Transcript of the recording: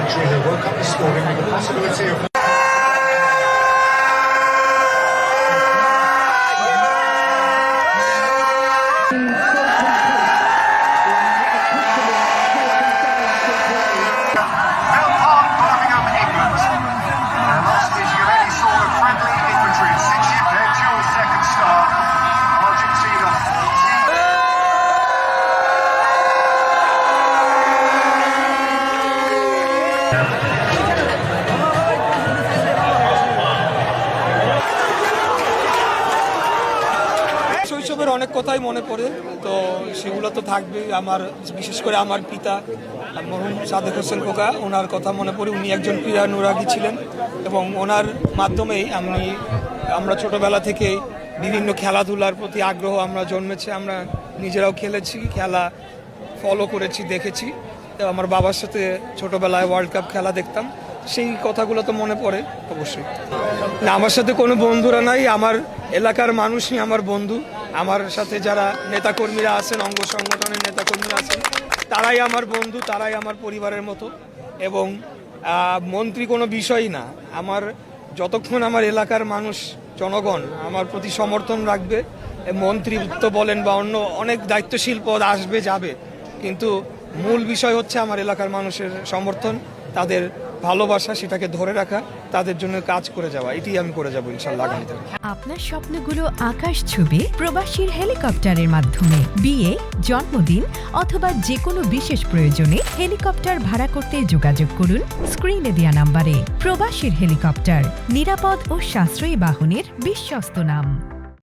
Actually, they woke up this morning with the possibility of শৈশবের অনেক কথাই মনে পড়ে, তো সেগুলো তো থাকবেই। আমার বিশেষ করে আমার পিতা মরহুম সাদেক হোসেন খোকা, ওনার কথা মনে পড়ে। উনি একজন ক্রীড়ানুরাগী ছিলেন এবং ওনার মাধ্যমেই আমরা ছোটোবেলা থেকেই বিভিন্ন খেলাধুলার প্রতি আগ্রহ আমরা জন্মেছে। আমরা নিজেরাও খেলেছি, খেলা ফলো করেছি, দেখেছি। আমার বাবার সাথে ছোটোবেলায় ওয়ার্ল্ড কাপ খেলা দেখতাম, সেই কথাগুলো তো মনে পড়ে অবশ্যই। না, আমার সাথে কোনো বন্ধুরা নাই, আমার এলাকার মানুষই আমার বন্ধু। আমার সাথে যারা নেতাকর্মীরা আছেন, অঙ্গ সংগঠনের নেতাকর্মীরা আছেন, তারাই আমার বন্ধু, তারাই আমার পরিবারের মতো। এবং মন্ত্রী কোনো বিষয়ই না, আমার যতক্ষণ আমার এলাকার মানুষ জনগণ আমার প্রতি সমর্থন রাখবে, মন্ত্রিত্ব বলেন বা অন্য অনেক দায়িত্বশীল পদ আসবে যাবে, কিন্তু মূল বিষয় হচ্ছে আমার এলাকার মানুষের সমর্থন, তাদের ভালোবাসা, সেটাকে ধরে রাখা, তাদের জন্য কাজ করে যাওয়া। এটি আমি করে যাবো ইনশাআল্লাহ আগামীতে। আপনার স্বপ্নগুলো আকাশ ছুবে প্রবাসীর হেলিকপ্টারের মাধ্যমে। বিয়ে, জন্মদিন অথবা যে কোনো বিশেষ প্রয়োজনে হেলিকপ্টার ভাড়া করতে যোগাযোগ করুন স্ক্রিনে দেয়া নাম্বারে। প্রবাসীর হেলিকপ্টার, নিরাপদ ও সাশ্রয়ী বাহনের বিশ্বস্ত নাম।